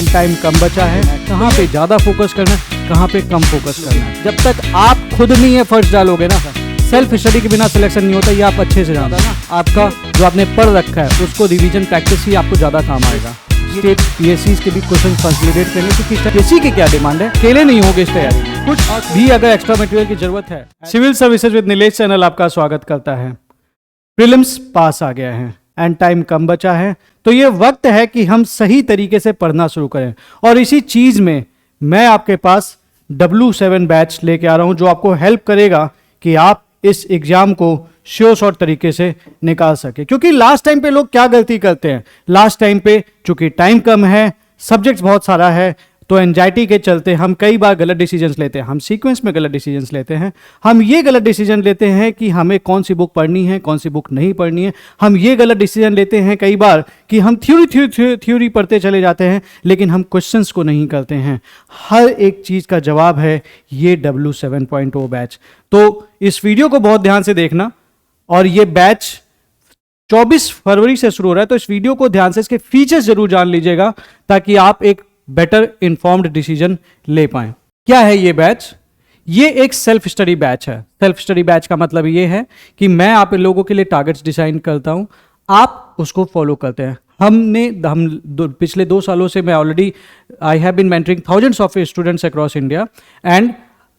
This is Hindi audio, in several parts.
एंड टाइम कम बचा है, कहाँ पे ज़्यादा फोकस करना है, कहाँ पे कम फोकस करना है। जब तक आप खुद नहीं है फर्स्ट डालोगे ना, सेल्फ स्टडी के बिना सिलेक्शन नहीं होता, ये आप अच्छे से जानते हैं ना। आपका जो आपने पढ़ रखा है उसको रिवीजन प्रैक्टिस ही आपको ज़्यादा काम आएगा। स्टेट पीएससी के भी क्वेश्चन कंसोलिडेट करने की पीएससी की क्या डिमांड है, अकेले नहीं होगे इस तैयारी में, कुछ भी अगर एक्स्ट्रा मटेरियल की जरूरत है। Civil services with Nilesh channel आपका स्वागत करता है। प्रीलिम्स पास आ गया है एंड टाइम कम बचा है, तो ये वक्त है कि हम सही तरीके से पढ़ना शुरू करें। और इसी चीज में मैं आपके पास W7 बैच लेके आ रहा हूं, जो आपको हेल्प करेगा कि आप इस एग्जाम को श्योर शॉर्ट तरीके से निकाल सके। क्योंकि लास्ट टाइम पे लोग क्या गलती करते हैं, लास्ट टाइम पे चूंकि टाइम कम है, सब्जेक्ट्स बहुत सारा है, तो एंजाइटी के चलते हम कई बार गलत डिसीजंस लेते हैं। हम सीक्वेंस में गलत डिसीजंस लेते हैं। हम ये गलत डिसीजन लेते हैं कि हमें कौन सी बुक पढ़नी है, कौन सी बुक नहीं पढ़नी है। हम ये गलत डिसीजन लेते हैं कई बार कि हम थ्योरी पढ़ते चले जाते हैं, लेकिन हम क्वेश्चंस को नहीं करते हैं। हर एक चीज़ का जवाब है ये W7.0 बैच। तो इस वीडियो को बहुत ध्यान से देखना, और ये बैच 24 फरवरी से शुरू हो रहा है, तो इस वीडियो को ध्यान से इसके फीचर्स जरूर जान लीजिएगा, ताकि आप एक बेटर इंफॉर्म्ड डिसीजन ले पाएं। क्या है ये बैच? ये एक सेल्फ स्टडी बैच है। सेल्फ स्टडी बैच का मतलब ये है कि मैं आप लोगों के लिए टारगेट्स डिजाइन करता हूं, आप उसको फॉलो करते हैं। हम पिछले 2 सालों से मैं already I have been mentoring thousands of students across India, and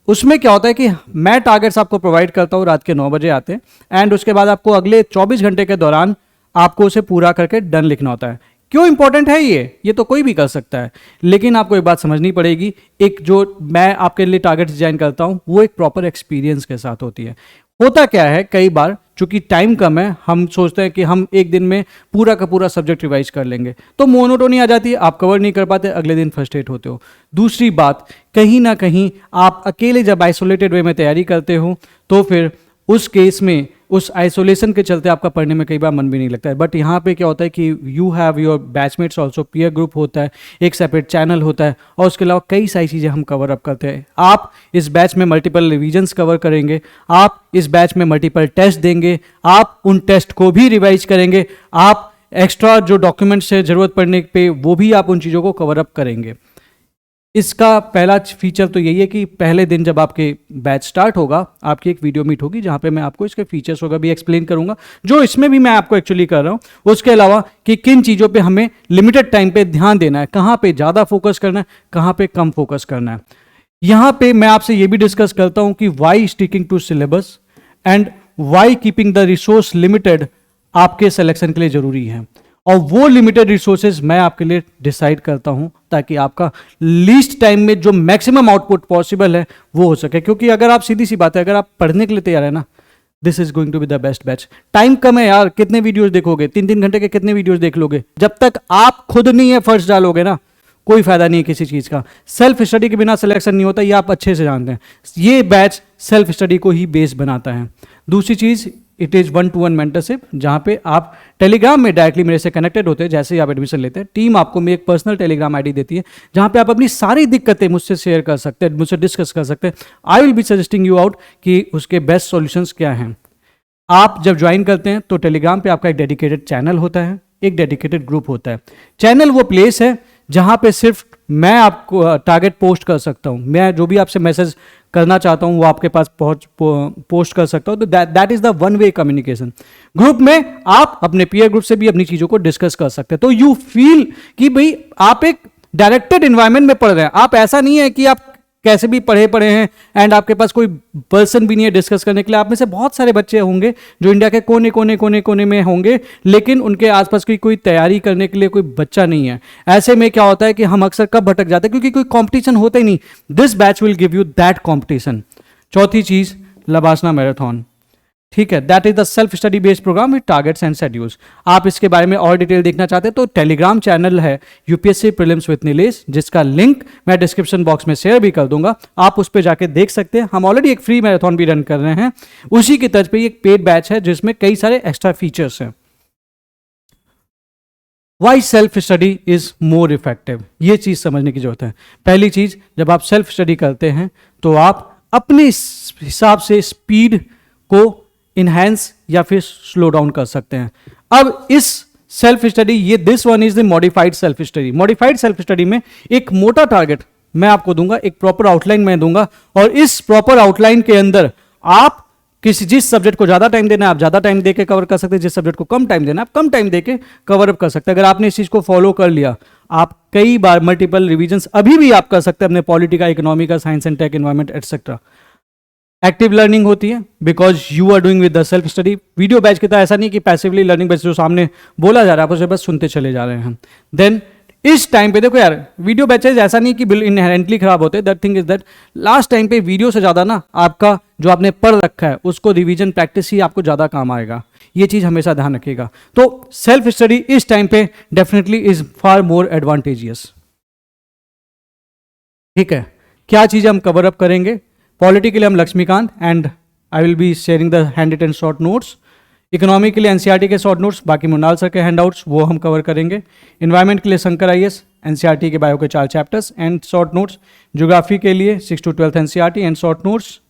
उसमें क्या होता है कि मैं टारगेट्स आपको प्रोवाइड करता हूँ, रात के 9 बजे आते हैं, एंड उसके बाद आपको अगले 24 घंटे के दौरान आपको उसे पूरा करके डन लिखना होता है। क्यों इंपॉर्टेंट है ये तो कोई भी कर सकता है, लेकिन आपको एक बात समझनी पड़ेगी। एक जो मैं आपके लिए टारगेट डिजाइन करता हूं, वो एक प्रॉपर एक्सपीरियंस के साथ होती है। होता क्या है, कई बार चूंकि टाइम कम है, हम सोचते हैं कि हम एक दिन में पूरा का पूरा सब्जेक्ट रिवाइज कर लेंगे, तो मोनोटोनी आ जाती है, आप कवर नहीं कर पाते, अगले दिन फ्रस्ट्रेट होते हो। दूसरी बात, कहीं ना कहीं आप अकेले जब आइसोलेटेड वे में तैयारी करते हो, तो फिर उस केस में उस आइसोलेशन के चलते आपका पढ़ने में कई बार मन भी नहीं लगता है। बट यहाँ पे क्या होता है कि you have your batchmates also, peer group होता है, एक सेपरेट चैनल होता है, और उसके अलावा कई सारी चीज़ें हम कवर अप करते हैं। आप इस बैच में मल्टीपल रिवीजन्स कवर करेंगे, आप इस बैच में मल्टीपल टेस्ट देंगे, आप उन टेस्ट को भी रिवाइज करेंगे, आप एक्स्ट्रा जो डॉक्यूमेंट्स है ज़रूरत पड़ने पे वो भी आप उन चीज़ों को कवर अप करेंगे। इसका पहला फीचर तो यही है कि पहले दिन जब आपके बैच स्टार्ट होगा, आपकी एक वीडियो मीट होगी जहां पे मैं आपको इसके फीचर्स वगैरह भी एक्सप्लेन करूंगा, जो इसमें भी मैं आपको एक्चुअली कर रहा हूं। उसके अलावा कि किन चीज़ों पे हमें लिमिटेड टाइम पे ध्यान देना है, कहाँ पे ज़्यादा फोकस करना है, कहाँ पे कम फोकस करना है। यहाँ पे मैं आपसे ये भी डिस्कस करता हूँ कि why sticking to syllabus and why keeping the resource limited आपके सिलेक्शन के लिए जरूरी है, और वो लिमिटेड रिसोर्सेज मैं आपके लिए डिसाइड करता हूं, ताकि आपका लीस्ट टाइम में जो मैक्सिमम आउटपुट पॉसिबल है वो हो सके। क्योंकि अगर आप, सीधी सी बात है, अगर आप पढ़ने के लिए तैयार है ना, this is going to be the best batch. Time कम है यार, कितने वीडियोस देखोगे, 3-3 घंटे के कितने वीडियोस देख लोगे। जब तक आप खुद नहीं है फर्स्ट डालोगे ना, कोई फायदा नहीं है किसी चीज का। सेल्फ स्टडी के बिना सिलेक्शन नहीं होता, ये आप अच्छे से जानते हैं। ये बैच सेल्फ स्टडी को ही बेस बनाता है। दूसरी चीज, इट इज़ 1-to-1 मेंटरशिप, जहाँ पे आप टेलीग्राम में डायरेक्टली मेरे से कनेक्टेड होते हैं। जैसे ही आप एडमिशन लेते हैं, टीम आपको मेरी एक पर्सनल टेलीग्राम आईडी देती है, जहाँ पे आप अपनी सारी दिक्कतें मुझसे शेयर कर सकते हैं, मुझसे डिस्कस कर सकते हैं। आई will B suggesting you out कि उसके बेस्ट सॉल्यूशंस क्या हैं। आप जब ज्वाइन करते हैं तो टेलीग्राम पे आपका एक डेडिकेटेड चैनल होता है, एक डेडिकेटेड ग्रुप होता है। चैनल वो प्लेस है जहाँ पे सिर्फ मैं आपको टारगेट पोस्ट कर सकता हूँ। मैं जो भी आपसे मैसेज करना चाहता हूँ वो आपके पास पोस्ट कर सकता हूँ। तो that is the one way communication. Group में आप अपने पीयर ग्रुप से भी अपनी चीज़ों को डिस्कस कर सकते हैं। तो यू फील कि भाई आप एक डायरेक्टेड एनवायरनमेंट में पढ़ रहे हैं। आप, ऐसा नहीं है कि आप कैसे भी पढ़े हैं एंड आपके पास कोई पर्सन भी नहीं है डिस्कस करने के लिए। आप में से बहुत सारे बच्चे होंगे जो इंडिया के कोने में होंगे, लेकिन उनके आसपास कोई तैयारी करने के लिए कोई बच्चा नहीं है। ऐसे में क्या होता है कि हम अक्सर कब भटक जाते हैं, क्योंकि कोई कंपटीशन होता ही नहीं। This batch will give you that competition. चौथी चीज, लबासना मैराथन, ठीक है, that is the self study based programme with targets and schedules. आप इसके बारे में और डिटेल देखना चाहते हैं तो टेलीग्राम चैनल है यूपीएससी प्रीलिम्स विद नीलेश, जिसका लिंक मैं डिस्क्रिप्शन बॉक्स में शेयर भी कर दूंगा। आप उस पर जाके देख सकते हैं। हम ऑलरेडी एक फ्री मैराथन भी रन कर रहे हैं, उसी की तर्ज पे एक पेड बैच है जिसमें कई सारे एक्स्ट्रा फीचर्स हैं। Why self study is more effective, ये चीज समझने की जरूरत है। पहली चीज, जब आप सेल्फ स्टडी करते हैं तो आप अपने हिसाब से स्पीड को इनहैंस या फिर स्लो डाउन कर सकते हैं। अब इस सेल्फ स्टडी, ये this one is the modified self study. Modified self study में एक मोटा टारगेट मैं आपको दूंगा, एक प्रॉपर आउटलाइन मैं दूंगा, और इस प्रॉपर आउटलाइन के अंदर आप जिस सब्जेक्ट को ज्यादा टाइम देना है आप ज्यादा टाइम देके कवर कर सकते हैं, जिस सब्जेक्ट को कम टाइम देना है आप कम टाइम देके कवर अप कर सकते हैं। अगर आपने इस चीज को फॉलो कर लिया, आप कई बार मल्टीपल रिवीजन अभी भी आप कर सकते हैं अपने पॉलिटी का, इकोनॉमी का, science and tech, environment etcetera. Active learning होती है because you are doing with the self study. Video batch की तरह ऐसा नहीं कि पैसिवली लर्निंग बैच जो सामने बोला जा रहा है आप उसे बस सुनते चले जा रहे हैं। देन इस टाइम पे देखो यार, वीडियो बैचेज ऐसा नहीं कि बिल इनहेरेंटली खराब होते, that thing is that last time पे वीडियो से ज्यादा ना आपका जो आपने पढ़ रखा है उसको रिवीजन प्रैक्टिस ही आपको ज्यादा काम आएगा। ये चीज हमेशा ध्यान रखिएगा। तो सेल्फ स्टडी इस टाइम पे definitely is far more advantageous. ठीक है, क्या चीजें हम कवर अप करेंगे? पॉलिटी के लिए हम Laxmikanth and I will be sharing the hand written short notes. Economy के लिए एनसीईआरटी के शॉर्ट नोट्स, बाकी मुन्नाल सर के हैंडआउट्स वो हम कवर करेंगे। इन्वायरमेंट के लिए शंकर आईएएस, एनसीईआरटी के बायो के 4 chapters and short notes. Geography के लिए 6 to 12 NCERT and short notes.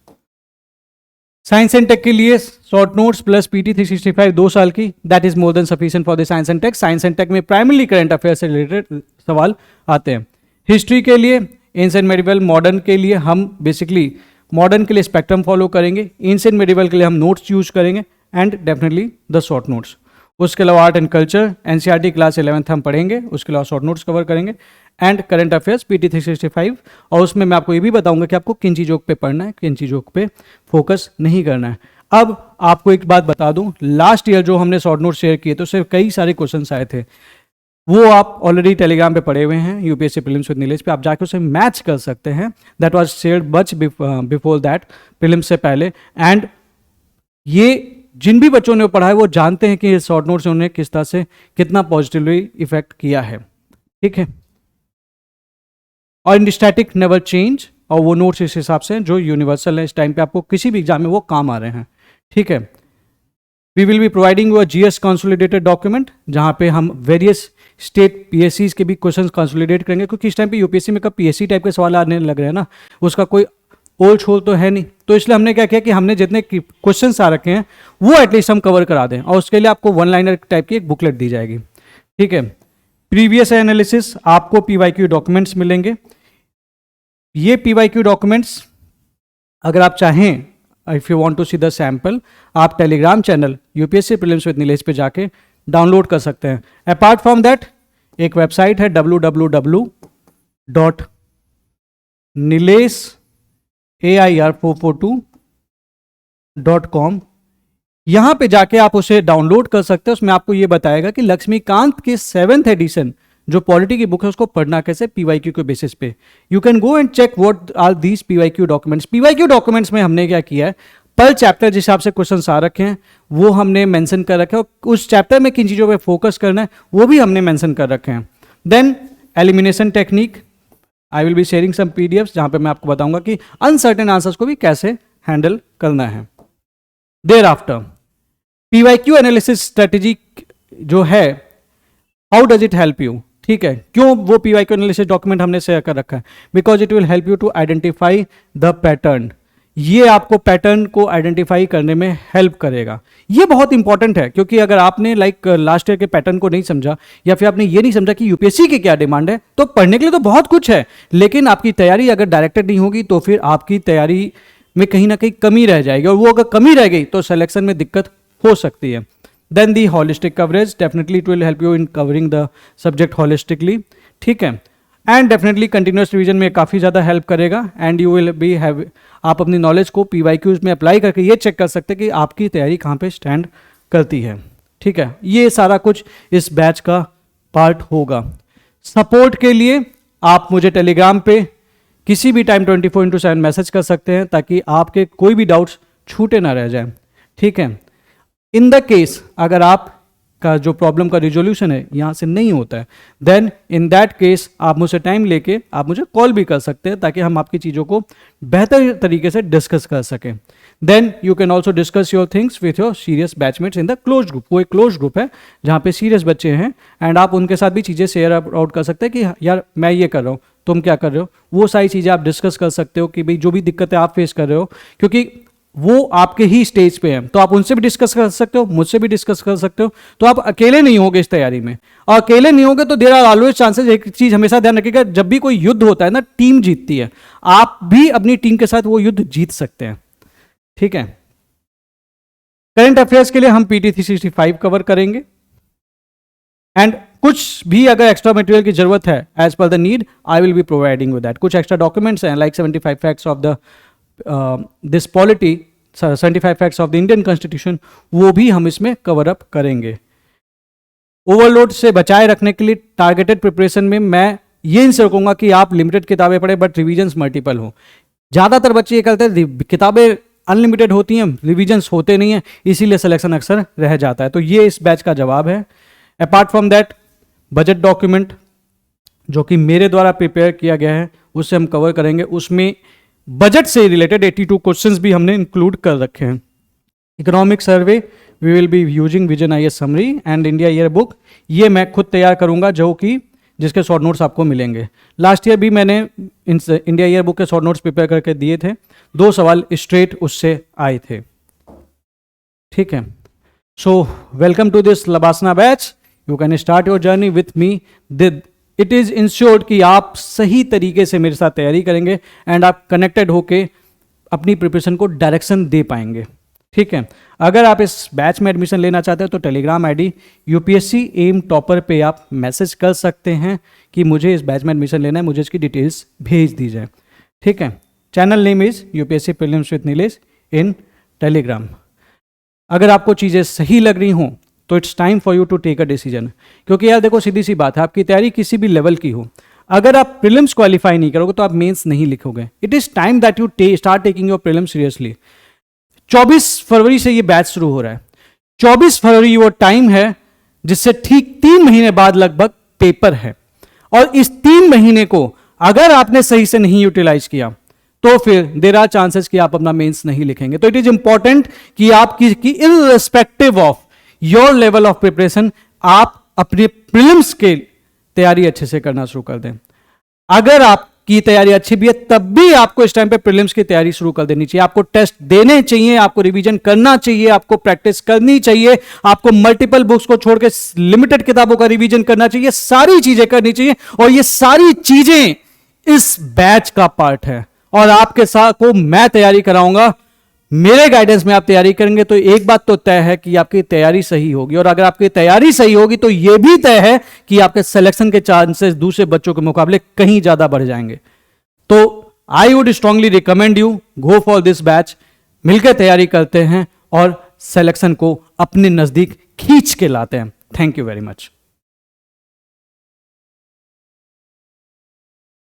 Science and tech के लिए शॉर्ट नोट्स प्लस पीटी 365 2 साल की, that is more than sufficient for the science and tech. Science and tech में प्राइमरली करंट अफेयर से रिलेटेड सवाल आते हैं। हिस्ट्री के लिए एंशिएंट मेडिवल, मॉडर्न के लिए हम बेसिकली मॉडर्न के लिए स्पेक्ट्रम फॉलो करेंगे, एंशिएंट मेडिवल के लिए हम नोट्स यूज करेंगे and definitely the short notes. उसके अलावा art and culture NCERT class 11th हम पढ़ेंगे, उसके अलावा शॉर्ट नोट्स कवर करेंगे एंड करंट अफेयर्स पीटी 365। और उसमें मैं आपको ये भी बताऊंगा कि आपको किन चीज़ों पे पढ़ना है, किन चीज़ों पे फोकस नहीं करना है। अब आपको एक बात बता दूं, लास्ट ईयर जो हमने शॉर्ट नोट्स शेयर किए तो उससे कई सारे क्वेश्चन आए थे, वो आप ऑलरेडी टेलीग्राम पे पढ़े हुए हैं, यूपीएससी प्रीलिम्स विद नीलेज पे आप जाके उसे मैच कर सकते हैं। That was shared much before that, prelims से पहले। एंड ये जिन भी बच्चों ने पढ़ा है वो जानते हैं कि ये शॉर्ट नोट्स उन्होंने किस तरह से कितना पॉजिटिवली इफेक्ट किया है। ठीक है, और स्टैटिक नेवर चेंज, और वो नोट्स इस हिसाब से जो यूनिवर्सल है, इस टाइम पे आपको किसी भी एग्जाम में वो काम आ रहे हैं। ठीक है, we will be providing you GS consolidated document, जहां पे हम वेरियस स्टेट पीएससी के भी क्वेश्चन कंसोलिडेट करेंगे, क्योंकि इस टाइम पे यूपीएससी में कब पीएससी टाइप के सवाल आने लग रहे हैं ना, उसका कोई ओल छोल तो है नहीं। तो इसलिए हमने क्या किया कि हमने जितने क्वेश्चंस आ रखे हैं वो एटलीस्ट हम कवर करा दें, और उसके लिए आपको 1 लाइनर टाइप की एक बुकलेट दी जाएगी। ठीक है, प्रीवियस एनालिसिस, आपको पीवाईक्यू डॉक्यूमेंट्स मिलेंगे। ये पीवाईक्यू डॉक्यूमेंट्स अगर आप चाहें, if you want to see the sample, आप Telegram channel UPSC prelims with Nilesh पे जाके डाउनलोड कर सकते हैं। अपार्ट फ्रॉम दैट एक वेबसाइट है www.nilesh.air442.com, यहां पे जाके आप उसे डाउनलोड कर सकते हैं। उसमें आपको ये बताएगा कि लक्ष्मीकांत के 7th एडिशन जो पॉलिटी की बुक है उसको पढ़ना कैसे पीवाईक्यू के बेसिस पे। You can go and check what are these PYQ documents. PYQ documents में हमने क्या किया है, पर चैप्टर जिस हिसाब से क्वेश्चंस आ रखे हैं वो हमने मेंशन कर रखे हैं, और उस चैप्टर में किन चीज़ों पे फोकस करना है वो भी हमने मेंशन कर रखे हैं। Then elimination technique, I will be sharing some PDFs जहां पे मैं आपको बताऊंगा कि अनसर्टेन आंसर्स को भी कैसे हैंडल करना है। Thereafter PYQ analysis strategy जो है, how does it help you? ठीक है, क्यों वो पीवाईक्यू एनालिसिस डॉक्यूमेंट हमने शेयर कर रखा है? Because it will help you to identify the pattern. ये आपको पैटर्न को आइडेंटिफाई करने में हेल्प करेगा। ये बहुत इंपॉर्टेंट है, क्योंकि अगर आपने लास्ट ईयर के पैटर्न को नहीं समझा, या फिर आपने ये नहीं समझा कि यूपीएससी की क्या डिमांड है, तो पढ़ने के लिए तो बहुत कुछ है, लेकिन आपकी तैयारी अगर डायरेक्टेड नहीं होगी तो फिर आपकी तैयारी में कहीं ना कहीं कमी रह जाएगी, और वो अगर कमी रह गई तो सिलेक्शन में दिक्कत हो सकती है। Then the holistic coverage, definitely it will help you in covering the subject holistically. ठीक है, एंड डेफिनेटली कंटिन्यूस रिवीजन में काफ़ी ज़्यादा हेल्प करेगा। And you will be have, आप अपनी नॉलेज को पीवाईक्यूज में अप्लाई करके ये चेक कर सकते हैं कि आपकी तैयारी कहाँ पे स्टैंड करती है। ठीक है, ये सारा कुछ इस बैच का पार्ट होगा। सपोर्ट के लिए आप मुझे टेलीग्राम पे किसी भी टाइम 24/7 मैसेज कर सकते हैं, ताकि आपके कोई भी डाउट्स छूटे ना रह जाए। ठीक है, इन द केस अगर आप का जो प्रॉब्लम का रिजोल्यूशन है यहाँ से नहीं होता है, देन इन दैट केस आप मुझसे टाइम लेके आप मुझे कॉल भी कर सकते हैं, ताकि हम आपकी चीज़ों को बेहतर तरीके से डिस्कस कर सकें। Then you can also discuss your things with your serious batchmates in the close group. वो एक क्लोज ग्रुप है जहाँ पे सीरियस बच्चे हैं, एंड आप उनके साथ भी चीज़ें शेयर आउट कर सकते हैं कि यार मैं ये कर रहा हूँ, तुम क्या कर रहे हो। वो सारी चीज़ें आप डिस्कस कर सकते हो कि भाई जो भी दिक्कतें आप फेस कर रहे हो, क्योंकि वो आपके ही स्टेज पे हैं, तो आप उनसे भी डिस्कस कर सकते हो, मुझसे भी डिस्कस कर सकते हो। तो आप अकेले नहीं होगे इस तैयारी में, और अकेले नहीं होगे तो देयर आर ऑलवेज चांसेस। एक चीज हमेशा ध्यान रखिएगा, जब भी कोई युद्ध होता है ना, टीम जीतती है। आप भी अपनी टीम के साथ वो युद्ध जीत सकते हैं, ठीक है। करंट अफेयर्स के लिए हम पीटी 365 कवर करेंगे, एंड कुछ भी अगर एक्स्ट्रा मटेरियल की जरूरत है as per the need, I will be providing with that. कुछ एक्स्ट्रा डॉक्यूमेंट्स हैं like 75 facts of the this polity, 75 facts of the Indian constitution, वो भी हम इसमें कवर अप करेंगे। ओवरलोड से बचाए रखने के लिए टारगेटेड प्रिपरेशन में मैं ये इनसे रोकूंगा कि आप लिमिटेड किताबें पढ़े बट रिविजन्स मल्टीपल हो। ज्यादातर बच्चे ये करते हैं, किताबें अनलिमिटेड होती हैं, रिविजन्स होते नहीं हैं, इसीलिए सिलेक्शन अक्सर रह जाता है। तो ये इस बैच का जवाब है। Apart from that, budget document जो कि मेरे द्वारा प्रिपेयर किया गया है उससे हम कवर करेंगे। उसमें बजट से रिलेटेड 82 क्वेश्चंस भी हमने इंक्लूड कर रखे हैं। Economic survey we will be using vision IAS summary and India year book, ये मैं खुद तैयार करूंगा, जो कि जिसके शॉर्ट नोट्स आपको मिलेंगे। लास्ट ईयर भी मैंने इंडिया ईयर बुक के शॉर्ट नोट्स प्रिपेयर करके दिए थे, 2 सवाल स्ट्रेट उससे आए थे, ठीक है। So welcome to this LBSNAA batch, you can start your journey with me. It is ensured कि आप सही तरीके से मेरे साथ तैयारी करेंगे एंड आप कनेक्टेड होके अपनी प्रिपरेशन को डायरेक्शन दे पाएंगे, ठीक है। अगर आप इस बैच में एडमिशन लेना चाहते हैं तो Telegram ID UPSC M topper पे आप मैसेज कर सकते हैं कि मुझे इस बैच में एडमिशन लेना है, मुझे इसकी डिटेल्स भेज दी जाए, ठीक है। Channel name is UPSC prelims with Nilesh in Telegram. अगर आपको चीज़ें सही लग रही हों तो it's time for you to take a decision, क्योंकि यार देखो सीधी सी बात है, आपकी तैयारी किसी भी लेवल की हो, अगर आप प्रीलिम्स क्वालिफाई नहीं करोगे तो आप मेंस नहीं लिखोगे। It is time that you start taking your prelims seriously. 24 फरवरी से ये बैच शुरू हो रहा है। 24 फरवरी वो टाइम है जिससे ठीक 3 महीने बाद लगभग पेपर है, और इस 3 महीने को अगर आपने सही से नहीं यूटिलाइज किया तो फिर देयर आर चांसेस कि आप अपना मेंस नहीं लिखेंगे। तो इट इज इंपॉर्टेंट कि आपकी irrespective of your level of preparation आप अपने प्रीलिम्स के तैयारी अच्छे से करना शुरू कर दें। अगर आपकी तैयारी अच्छी भी है तब भी आपको इस टाइम पे प्रीलिम्स की तैयारी शुरू कर देनी चाहिए। आपको टेस्ट देने चाहिए, आपको रिवीजन करना चाहिए, आपको प्रैक्टिस करनी चाहिए, आपको मल्टीपल बुक्स को छोड़ के लिमिटेड किताबों का रिवीजन करना चाहिए, सारी चीजें करनी चाहिए। और ये सारी चीजें इस बैच का पार्ट है, और आपके साथ को मैं तैयारी कराऊंगा। मेरे गाइडेंस में आप तैयारी करेंगे तो एक बात तो तय है कि आपकी तैयारी सही होगी, और अगर आपकी तैयारी सही होगी तो यह भी तय है कि आपके सिलेक्शन के चांसेस दूसरे बच्चों के मुकाबले कहीं ज्यादा बढ़ जाएंगे। तो I would strongly recommend you go for this batch. मिलकर तैयारी करते हैं और सिलेक्शन को अपने नजदीक खींच के लाते हैं। Thank you very much.